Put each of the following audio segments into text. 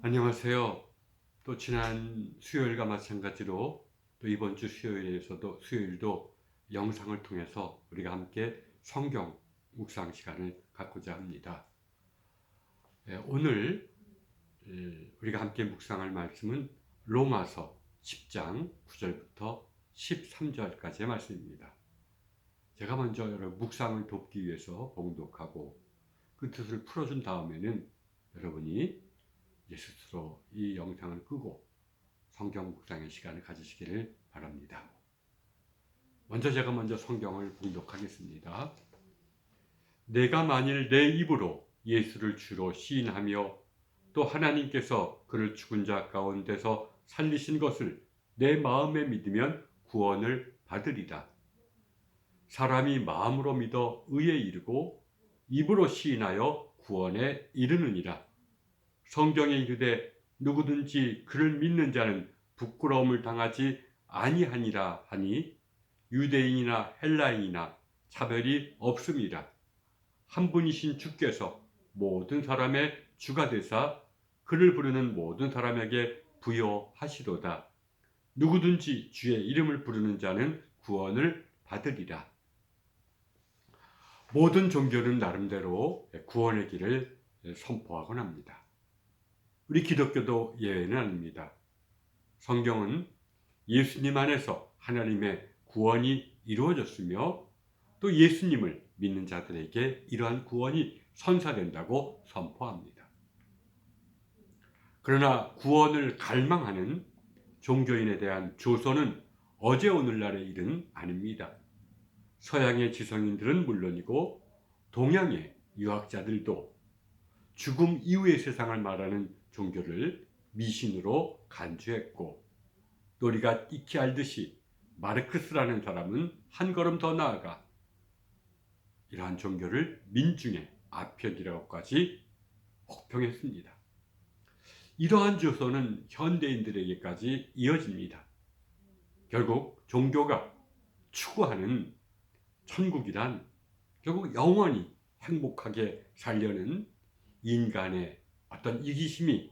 안녕하세요. 또 지난 수요일과 마찬가지로 또 이번 주 수요일도 영상을 통해서 우리가 함께 성경 묵상 시간을 갖고자 합니다. 오늘 우리가 함께 묵상할 말씀은 로마서 10장 9절부터 13절까지의 말씀입니다. 제가 먼저 여러분 묵상을 돕기 위해서 봉독하고 그 뜻을 풀어준 다음에는 여러분이 스스로 이 영상을 끄고 성경 묵상의 시간을 가지시기를 바랍니다. 제가 먼저 성경을 봉독하겠습니다. 내가 만일 내 입으로 예수를 주로 시인하며 또 하나님께서 그를 죽은 자 가운데서 살리신 것을 내 마음에 믿으면 구원을 받으리라. 사람이 마음으로 믿어 의에 이르고 입으로 시인하여 구원에 이르느니라. 성경에 이르되 누구든지 그를 믿는 자는 부끄러움을 당하지 아니하니라 하니 유대인이나 헬라인이나 차별이 없음이라. 한 분이신 주께서 모든 사람의 주가 되사 그를 부르는 모든 사람에게 부여하시도다. 누구든지 주의 이름을 부르는 자는 구원을 받으리라. 모든 종교는 나름대로 구원의 길을 선포하곤 합니다. 우리 기독교도 예외는 아닙니다. 성경은 예수님 안에서 하나님의 구원이 이루어졌으며 또 예수님을 믿는 자들에게 이러한 구원이 선사된다고 선포합니다. 그러나 구원을 갈망하는 종교인에 대한 조소는 어제 오늘날의 일은 아닙니다. 서양의 지성인들은 물론이고 동양의 유학자들도 죽음 이후의 세상을 말하는 종교를 미신으로 간주했고, 또 우리가 익히 알듯이 마르크스라는 사람은 한 걸음 더 나아가 이러한 종교를 민중의 아편이라고까지 혹평했습니다. 이러한 조서는 현대인들에게까지 이어집니다. 결국 종교가 추구하는 천국이란 결국 영원히 행복하게 살려는 인간의 어떤 이기심이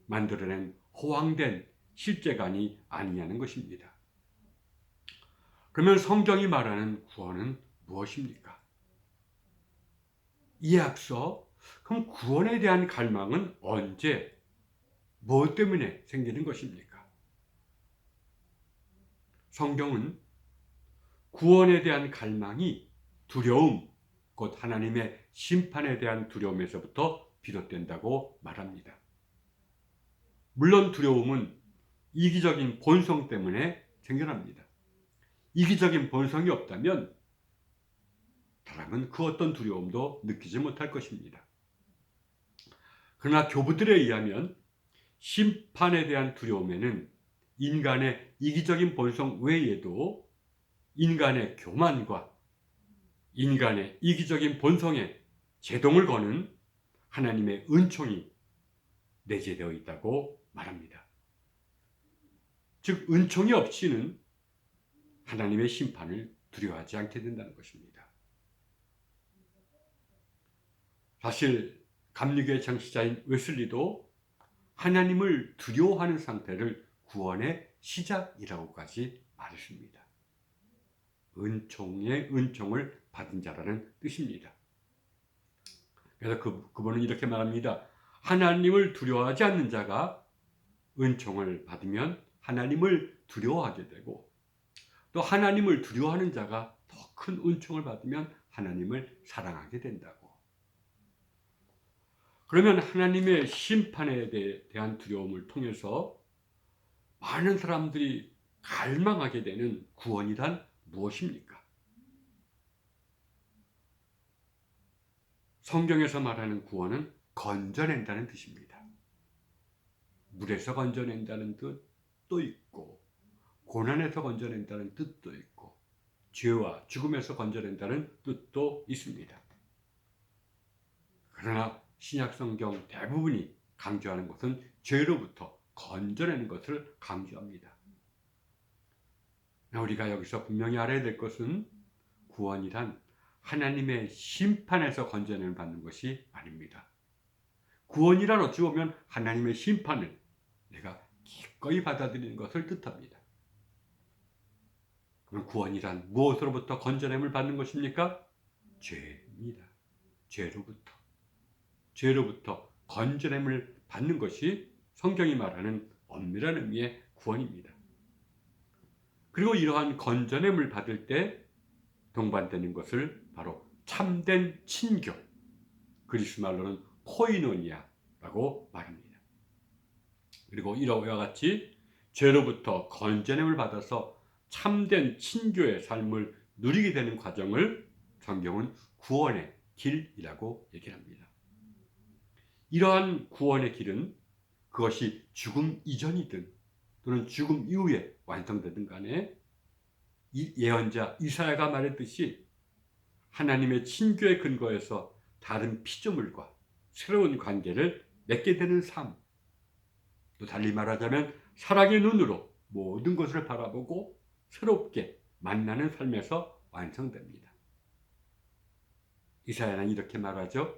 만들어낸 허황된 실제관이 아니냐는 것입니다. 그러면 성경이 말하는 구원은 무엇입니까? 이에 앞서 그럼 구원에 대한 갈망은 언제, 무엇 때문에 생기는 것입니까? 성경은 구원에 대한 갈망이 두려움, 곧 하나님의 심판에 대한 두려움에서부터 비롯된다고 말합니다. 물론 두려움은 이기적인 본성 때문에 생겨납니다. 이기적인 본성이 없다면 사람은 그 어떤 두려움도 느끼지 못할 것입니다. 그러나 교부들에 의하면 심판에 대한 두려움에는 인간의 이기적인 본성 외에도 인간의 교만과 인간의 이기적인 본성에 제동을 거는 하나님의 은총이 내재되어 있다고 말합니다. 즉 은총이 없이는 하나님의 심판을 두려워하지 않게 된다는 것입니다. 사실 감리교의 창시자인 웨슬리도 하나님을 두려워하는 상태를 구원의 시작이라고까지 말했습니다. 은총의 은총을 받은 자라는 뜻입니다. 그래서 그분은 이렇게 말합니다. 하나님을 두려워하지 않는 자가 은총을 받으면 하나님을 두려워하게 되고, 또 하나님을 두려워하는 자가 더 큰 은총을 받으면 하나님을 사랑하게 된다고. 그러면 하나님의 심판에 대한 두려움을 통해서 많은 사람들이 갈망하게 되는 구원이란 무엇입니까? 성경에서 말하는 구원은 건져낸다는 뜻입니다. 물에서 건져낸다는 뜻도 있고, 고난에서 건져낸다는 뜻도 있고, 죄와 죽음에서 건져낸다는 뜻도 있습니다. 그러나 신약 성경 대부분이 강조하는 것은 죄로부터 건져내는 것을 강조합니다. 우리가 여기서 분명히 알아야 될 것은 구원이란 하나님의 심판에서 건져내는 받는 것이 아닙니다. 구원이란 어찌 보면 하나님의 심판을 내가 기꺼이 받아들이는 것을 뜻합니다. 그럼 구원이란 무엇으로부터 건져냄을 받는 것입니까? 죄입니다. 죄로부터 건져냄을 받는 것이 성경이 말하는 엄밀한 의미의 구원입니다. 그리고 이러한 건져냄을 받을 때 동반되는 것을 바로 참된 친교, 그리스 말로는 코이노니아라고 말합니다. 그리고 이와 같이 죄로부터 건져냄을 받아서 참된 친교의 삶을 누리게 되는 과정을 성경은 구원의 길이라고 얘기합니다. 이러한 구원의 길은 그것이 죽음 이전이든 또는 죽음 이후에 완성되든 간에 예언자 이사야가 말했듯이 하나님의 친교의 근거에서 다른 피조물과 새로운 관계를 맺게 되는 삶, 또 달리 말하자면 사랑의 눈으로 모든 것을 바라보고 새롭게 만나는 삶에서 완성됩니다. 이사야는 이렇게 말하죠.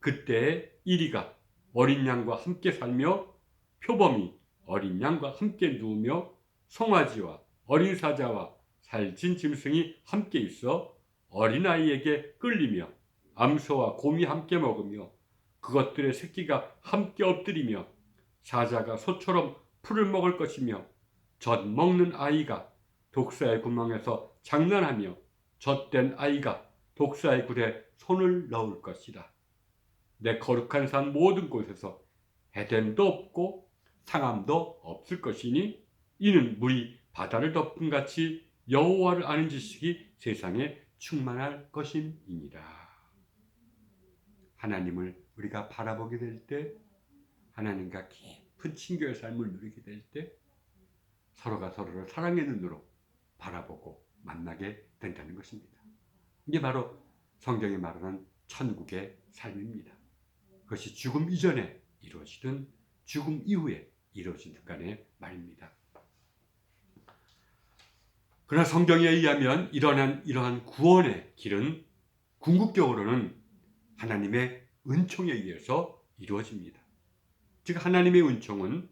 그때의 이리가 어린 양과 함께 살며 표범이 어린 양과 함께 누우며 송아지와 어린 사자와 살찐 짐승이 함께 있어 어린아이에게 끌리며 암소와 곰이 함께 먹으며 그것들의 새끼가 함께 엎드리며 사자가 소처럼 풀을 먹을 것이며 젖 먹는 아이가 독사의 구멍에서 장난하며 젖된 아이가 독사의 굴에 손을 넣을 것이라. 내 거룩한 산 모든 곳에서 에덴도 없고 상함도 없을 것이니 이는 물이 바다를 덮은 같이 여호와를 아는 지식이 세상에 충만할 것임이니라. 하나님을 우리가 바라보게 될 때, 하나님과 깊은 친교의 삶을 누리게 될 때 서로가 서로를 사랑의 눈으로 바라보고 만나게 된다는 것입니다. 이게 바로 성경이 말하는 천국의 삶입니다. 그것이 죽음 이전에 이루어지든 죽음 이후에 이루어지든 간의 말입니다. 그러나 성경에 의하면 이러한 구원의 길은 궁극적으로는 하나님의 은총에 의해서 이루어집니다. 즉 하나님의 은총은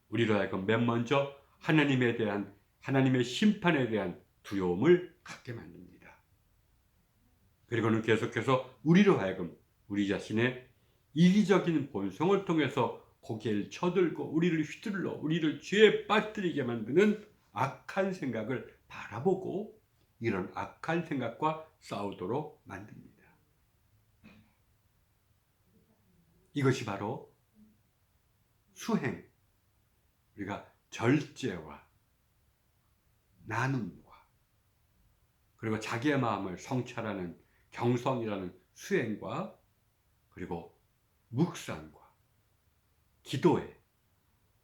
우리로 하여금 맨 먼저 하나님의 심판에 대한 두려움을 갖게 만듭니다. 그리고는 계속해서 우리로 하여금 우리 자신의 이기적인 본성을 통해서 고개를 쳐들고 우리를 휘둘러 우리를 죄에 빠뜨리게 만드는 악한 생각을 바라보고 이런 악한 생각과 싸우도록 만듭니다. 이것이 바로 수행, 우리가 절제와 나눔과 그리고 자기의 마음을 성찰하는 경성이라는 수행과 그리고 묵상과 기도의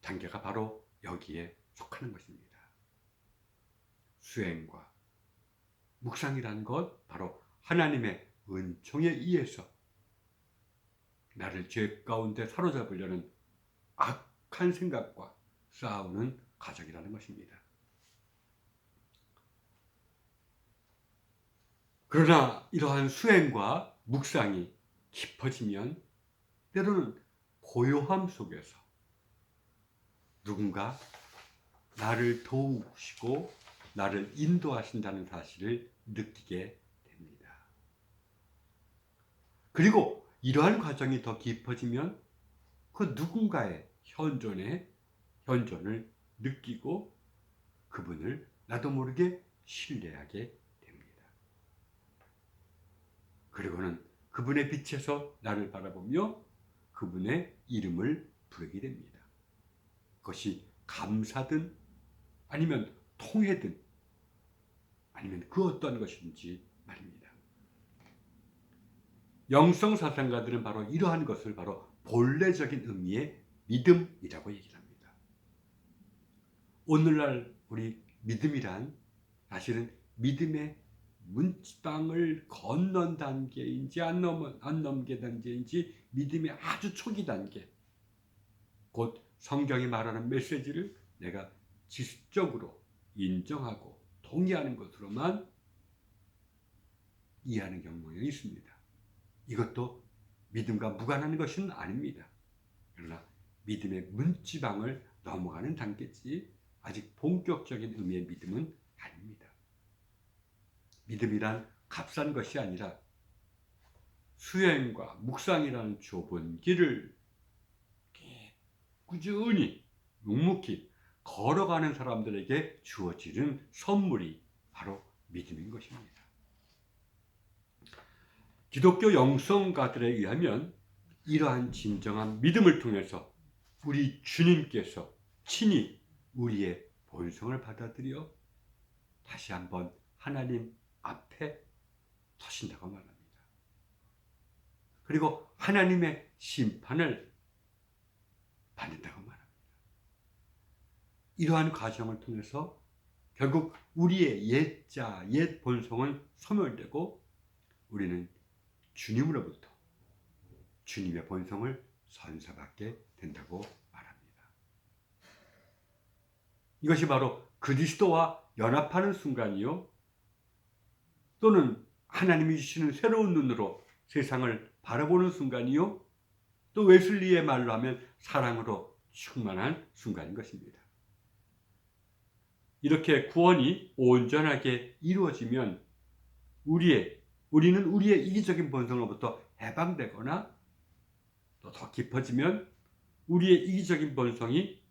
단계가 바로 여기에 속하는 것입니다. 수행과 묵상이라는 것 바로 하나님의 은총에 의해서 나를 죄 가운데 사로잡으려는 악한 생각과 싸우는 과정이라는 것입니다. 그러나 이러한 수행과 묵상이 깊어지면 때로는 고요함 속에서 누군가 나를 도우시고 나를 인도하신다는 사실을 느끼게 됩니다. 그리고 이러한 과정이 더 깊어지면 그 누군가의 현존을 느끼고 그분을 나도 모르게 신뢰하게 됩니다. 그리고는 그분의 빛에서 나를 바라보며 그분의 이름을 부르게 됩니다. 그것이 감사든 아니면 통회든 아니면 그 어떠한 것인지 말입니다. 영성 사상가들은 바로 이러한 것을 바로 본래적인 의미의 믿음이라고 얘기를 합니다. 오늘날 우리 믿음이란 사실은 믿음의 문방을 건넌 단계인지 안 넘게 단계인지 믿음의 아주 초기 단계, 곧 성경이 말하는 메시지를 내가 지식적으로 인정하고 동의하는 것으로만 이해하는 경향이 있습니다. 이것도 믿음과 무관한 것은 아닙니다. 그러나 믿음의 문지방을 넘어가는 단계지 아직 본격적인 의미의 믿음은 아닙니다. 믿음이란 값싼 것이 아니라 수행과 묵상이라는 좁은 길을 꾸준히 묵묵히 걸어가는 사람들에게 주어지는 선물이 바로 믿음인 것입니다. 기독교 영성가들에 의하면 이러한 진정한 믿음을 통해서 우리 주님께서 친히 우리의 본성을 받아들여 다시 한번 하나님 앞에 서신다고 말합니다. 그리고 하나님의 심판을 받는다고 말합니다. 이러한 과정을 통해서 결국 우리의 옛자, 옛 본성은 소멸되고 우리는 주님으로부터 주님의 본성을 선사받게 된다고 말합니다. 이것이 바로 그리스도와 연합하는 순간이요, 또는 하나님이 주시는 새로운 눈으로 세상을 바라보는 순간이요, 또 웨슬리의 말로 하면 사랑으로 충만한 순간인 것입니다. 이렇게 구원이 온전하게 이루어지면 우리는 우리의 이기적인 본성으로부터 해방되거나 또 더 깊어지면 우리의 이기적인 본성이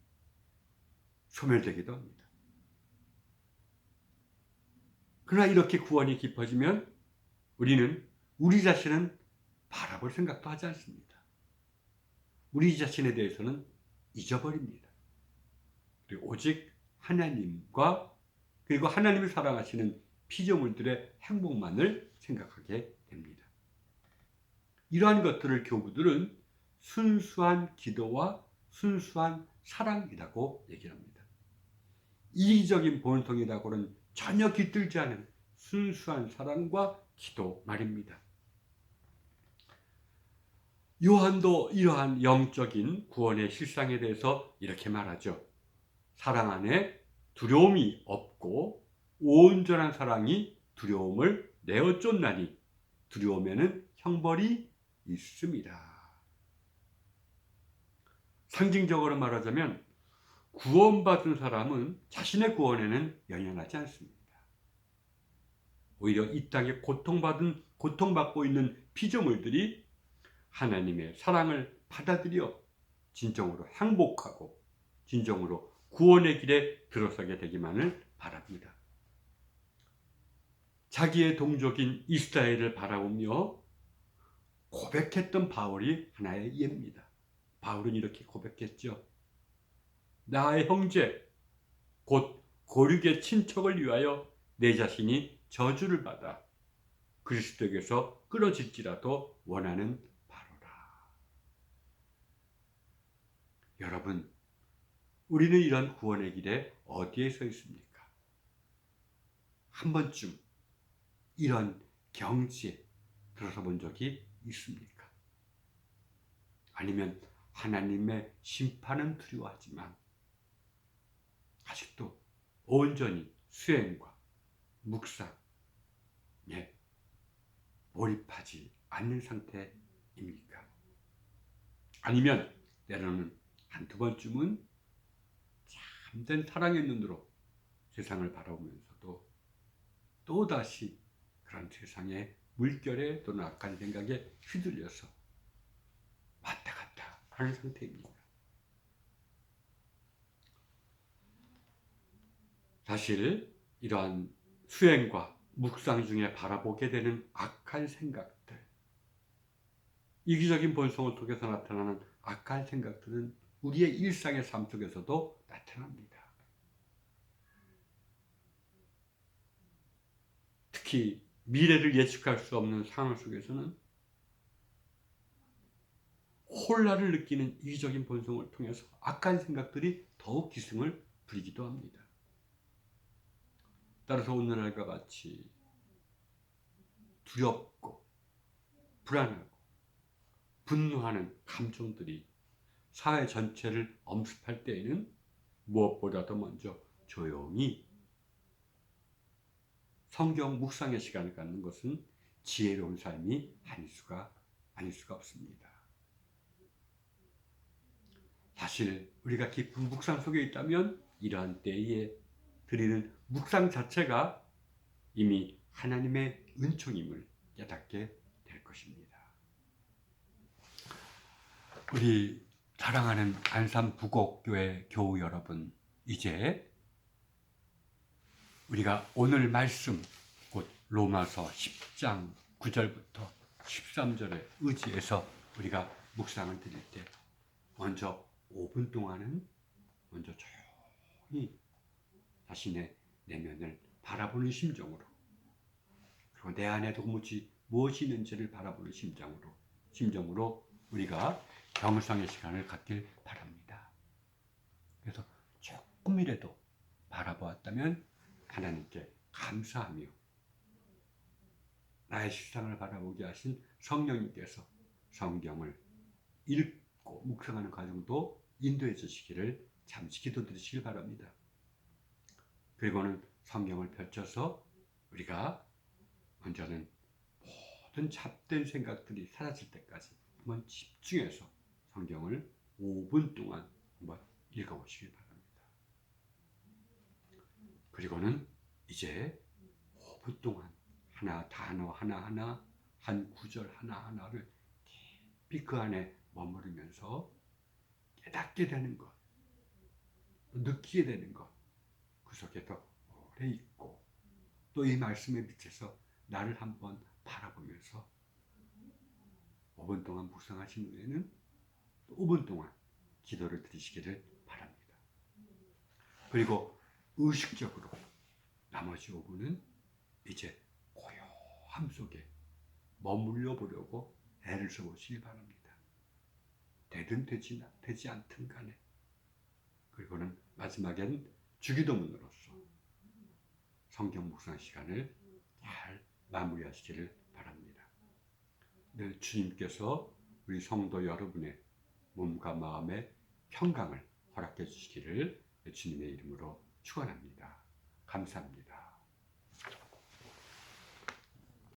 소멸되기도 합니다. 그러나 이렇게 구원이 깊어지면 우리는 우리 자신은 바라볼 생각도 하지 않습니다. 우리 자신에 대해서는 잊어버립니다. 그리고 오직 하나님과 그리고 하나님을 사랑하시는 피조물들의 행복만을 생각하게 됩니다. 이러한 것들을 교부들은 순수한 기도와 순수한 사랑이라고 얘기합니다. 이기적인 본성이라고는 전혀 깃들지 않은 순수한 사랑과 기도 말입니다. 요한도 이러한 영적인 구원의 실상에 대해서 이렇게 말하죠. 사랑 안에 두려움이 없고 온전한 사랑이 두려움을 내어 쫓나니 두려움에는 형벌이 있습니다. 상징적으로 말하자면 구원받은 사람은 자신의 구원에는 연연하지 않습니다. 오히려 이 땅에 고통받고 있는 피조물들이 하나님의 사랑을 받아들여 진정으로 행복하고 진정으로 구원의 길에 들어서게 되기만을 바랍니다. 자기의 동족인 이스라엘을 바라보며 고백했던 바울이 하나의 예입니다. 바울은 이렇게 고백했죠. 나의 형제 곧 고륙의 친척을 위하여 내 자신이 저주를 받아 그리스도에게서 끊어질지라도 원하는 바로라. 여러분, 우리는 이런 구원의 길에 어디에 서 있습니까? 한 번쯤 이런 경지에 들어서 본 적이 있습니까? 아니면 하나님의 심판은 두려워하지만 아직도 온전히 수행과 묵상에 몰입하지 않는 상태입니까? 아니면 때로는 한두 번쯤은 참된 사랑의 눈으로 세상을 바라보면서도 또다시 그런 세상의 물결에 또는 악한 생각에 휘둘려서 왔다 갔다 하는 상태입니다. 사실 이러한 수행과 묵상 중에 바라보게 되는 악한 생각들, 이기적인 본성을 통해서 나타나는 악한 생각들은 우리의 일상의 삶 속에서도 나타납니다. 특히 미래를 예측할 수 없는 상황 속에서는 혼란을 느끼는 이기적인 본성을 통해서 악한 생각들이 더욱 기승을 부리기도 합니다. 따라서 오늘날과 같이 두렵고 불안하고 분노하는 감정들이 사회 전체를 엄습할 때에는 무엇보다도 먼저 조용히 성경 묵상의 시간을 갖는 것은 지혜로운 삶이 아닐 수가 아닐 수가 없습니다. 사실 우리가 깊은 묵상 속에 있다면 이러한 때에 드리는 묵상 자체가 이미 하나님의 은총임을 깨닫게 될 것입니다. 우리 사랑하는 안산 부곡교회 교우 여러분, 이제 우리가 오늘 말씀 곧 로마서 10장 9절부터 13절에 의지해서 우리가 묵상을 드릴 때 먼저 5분 동안은 먼저 조용히 자신의 내면을 바라보는 심정으로, 그리고 내 안에 도무지 무엇이 있는지를 바라보는 심정으로 우리가 경성의 시간을 갖길 바랍니다. 그래서 조금이라도 바라보았다면 하나님께 감사하며 나의 실상을 바라보게 하신 성령님께서 성경을 읽고 묵상하는 과정도 인도해 주시기를 잠시 기도드리시길 바랍니다. 그리고는 성경을 펼쳐서 우리가 먼저는 모든 잡된 생각들이 사라질 때까지 한번 집중해서 성경을 5분 동안 한번 읽어보시길 바랍니다. 그리고는 이제 5분 동안 단어 하나하나, 한 구절 하나하나를 깊이 그 안에 머무르면서 깨닫게 되는 것, 느끼게 되는 것, 그 속에 더 오래 있고 또 이 말씀에 비춰서 나를 한번 바라보면서 5분 동안 묵상하신 후에는 또 5분 동안 기도를 드리시기를 바랍니다. 그리고 의식적으로 나머지 5분은 이제 고요함 속에 머물러 보려고 애를 써보시기 바랍니다. 되든 되지 않든 간에. 그리고는 마지막엔 주기도문으로서 성경 묵상 시간을 잘 마무리하시기를 바랍니다. 늘 주님께서 우리 성도 여러분의 몸과 마음의 평강을 허락해 주시기를 주님의 이름으로 축원합니다. 감사합니다.